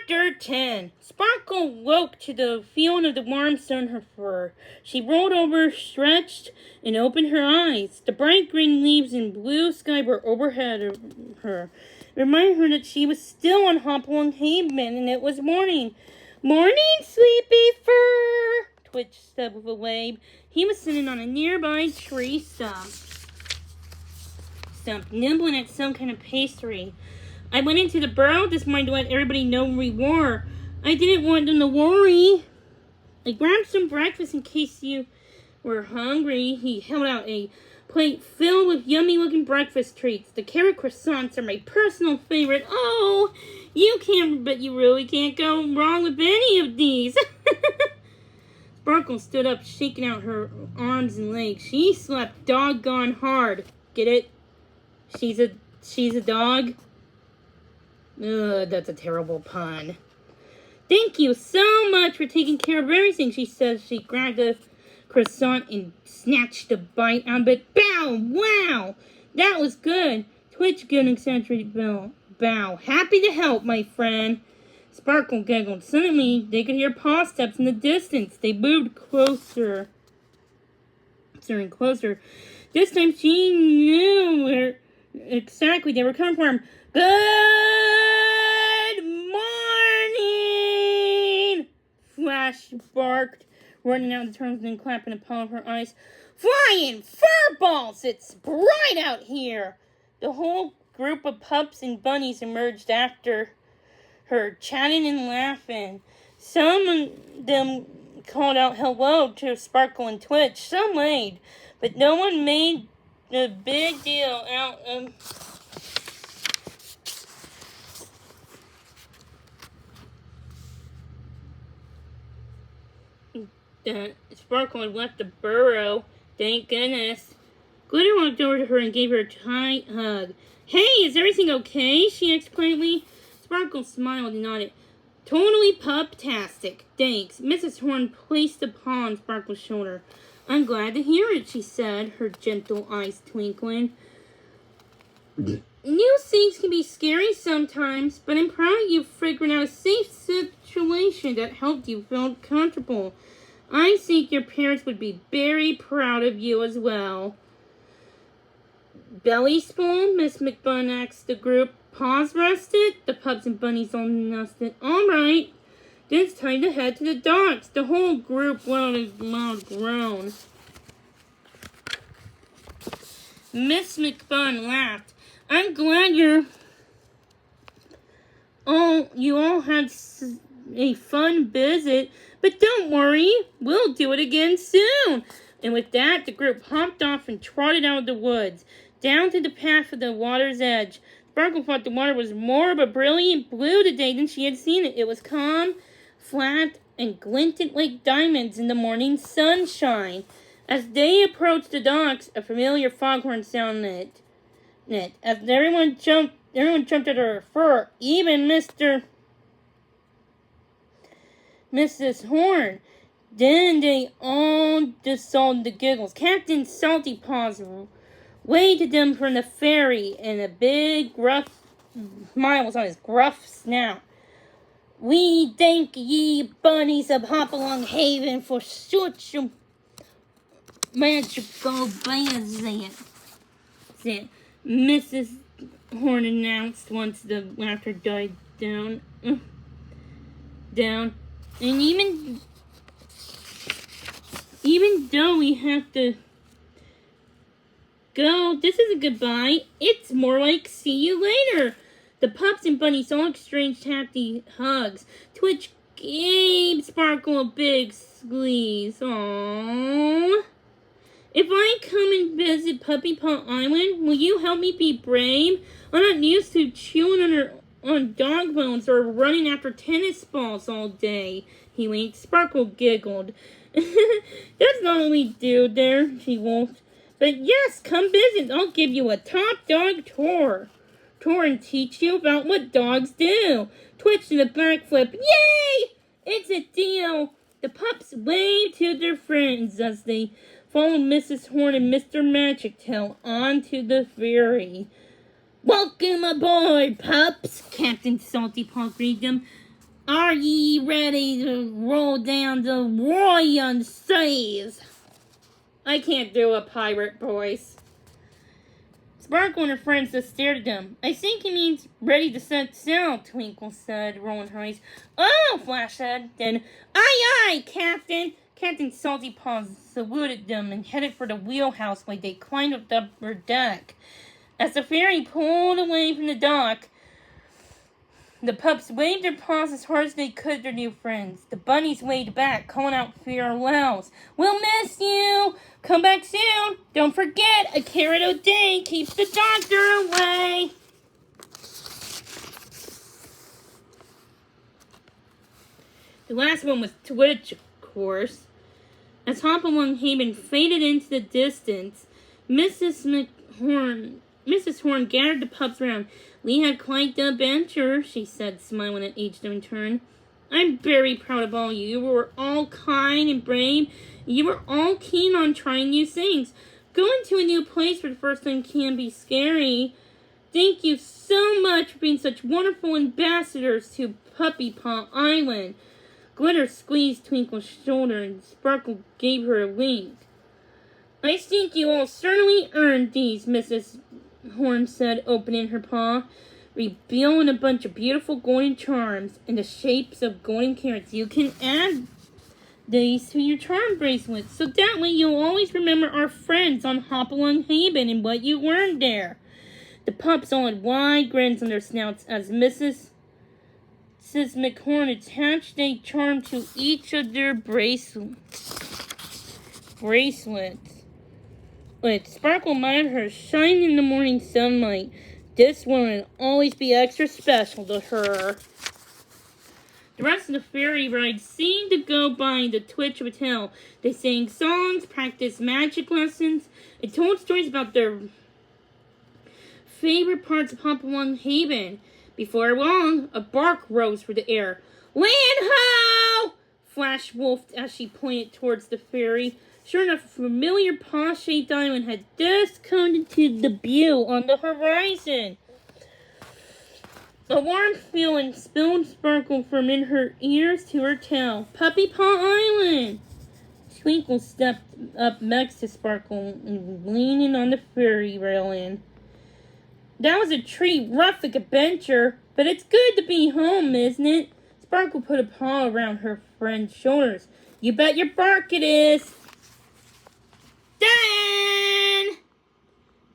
Chapter 10. Sparkle woke to the feeling of the warm sun on her fur. She rolled over, stretched, and opened her eyes. The bright green leaves and blue sky were overhead of her. It reminded her that she was still on Hopalong Haven, and it was morning. "Morning, Sleepy Fur!" Twitch said with a wave. He was sitting on a nearby tree stump, nibbling at some kind of pastry. "I went into the burrow this morning to let everybody know where we were. I didn't want them to worry. I grabbed some breakfast in case you were hungry." He held out a plate filled with yummy-looking breakfast treats. "The carrot croissants are my personal favorite. Oh, but you really can't go wrong with any of these." Sparkle stood up, shaking out her arms and legs. She slept doggone hard. Get it? She's a dog? Ugh, that's a terrible pun. "Thank you so much for taking care of everything," she said. She grabbed a croissant and snatched a bite out of it. "Bow! Wow! That was good." Twitch gave an exaggerated bow. "Happy to help, my friend." Sparkle giggled. Suddenly, they could hear paw steps in the distance. They moved closer and closer. This time, she knew where exactly they were coming from. "Good morning!" Flash barked, running out the turns and clapping the palm of her eyes. "Flying fur balls! It's bright out here!" The whole group of pups and bunnies emerged after her, chatting and laughing. Some of them called out hello to Sparkle and Twitch. Some waved, but no one made a big deal out of Sparkle had left the burrow. Thank goodness. Glitter walked over to her and gave her a tight hug. "Hey, is everything okay?" she asked quietly. Sparkle smiled and nodded. "Totally pup-tastic. Thanks." Mrs. Horn placed a paw on Sparkle's shoulder. "I'm glad to hear it," she said, her gentle eyes twinkling. "New things can be scary sometimes, but I'm proud of you figuring out a safe situation that helped you feel comfortable. I think your parents would be very proud of you as well." "Belly spoon?" Miss McBun asked the group. "Paws rested?" The pups and bunnies all nested. "All right, then it's time to head to the docks." The whole group let out a loud groan. Miss McBun laughed. "I'm glad you all had a fun visit, but don't worry, we'll do it again soon." And with that, the group hopped off and trotted out of the woods, down to the path of the water's edge. Sparkle thought the water was more of a brilliant blue today than she had seen it. It was calm, flat, and glinted like diamonds in the morning sunshine. As they approached the docks, a familiar foghorn sounded. As everyone jumped at her fur, even Mrs. Horn. Then they all dissolved the giggles. Captain Salty Paws waved to them from the ferry, and a big gruff smile was on his gruff snout. "We thank ye, bunnies of Hopalong Haven, for such a magical visit," Mrs. Horn announced once the laughter died down. And even though we have to go, this is a goodbye. It's more like see you later. The pups and bunnies all exchanged happy hugs. Twitch gave Sparkle a big squeeze. Aww. "If I come and visit Puppy Paw Island, will you help me be brave? I'm not used to chewing on dog bones or running after tennis balls all day." He winked. Sparkle giggled. "That's not what we do there," she wolfed. "But yes, come visit. I'll give you a top dog tour and teach you about what dogs do." Twitch did a backflip. "Yay! It's a deal." The pups waved to their friends as they followed Mrs. Horn and Mr. Magic Tail onto the ferry. "Welcome aboard, pups," Captain Salty Paw greeted them. Are ye ready to roll down the Royan seas? I can't do a pirate voice. Sparkle and her friends just stared at them. I think he means ready to set sail, Twinkle said, rolling her eyes. Oh, Flash said. Then, aye, Captain. Captain Salty Paws saluted them and headed for the wheelhouse while they climbed up the upper deck. As the ferry pulled away from the dock, the pups waved their paws as hard as they could at their new friends. The bunnies waved back, calling out farewells. We'll miss you! Come back soon! Don't forget, a carrot a day keeps the doctor away! The last one was Cutiecorns. As Hopalong Haven faded into the distance, Mrs. Horn gathered the pups around. We had quite the adventure, she said, smiling at each in turn. I'm very proud of all you. You were all kind and brave. You were all keen on trying new things. Going to a new place for the first time can be scary. Thank you so much for being such wonderful ambassadors to Puppy Paw Island. Glitter squeezed Twinkle's shoulder and Sparkle gave her a wink. I think you all certainly earned these, Mrs. Horn said, opening her paw, revealing a bunch of beautiful golden charms in the shapes of golden carrots. You can add these to your charm bracelet, so that way you'll always remember our friends on Hopalong Haven and what you learned there. The pups all had wide grins on their snouts as Mrs. McHorn attached a charm to each of their bracelets. With Sparkle admired her shine in the morning sunlight. This one would always be extra special to her. The rest of the ferry ride seemed to go by the twitch of a tail. They sang songs, practiced magic lessons, and told stories about their favorite parts of Hopalong Haven. Before long, a bark rose through the air. Land ho! Flash wolfed as she pointed towards the ferry. Sure enough, a familiar paw-shaped island had just come into the view on the horizon. A warm feeling spilled Sparkle from in her ears to her tail. Puppy Paw Island! Twinkle stepped up next to Sparkle and leaning on the ferry railing. That was a treat-roughic adventure, but it's good to be home, isn't it? Sparkle put a paw around her friend's shoulders. You bet your bark it is! Done!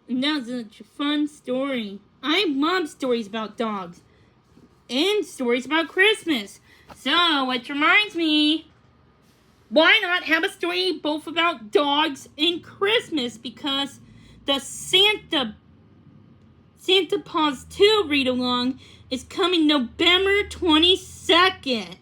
And that was such a fun story. I love stories about dogs. And stories about Christmas. So, which reminds me, why not have a story both about dogs and Christmas? Because the Santa Paws 2 read-along is coming November 22nd.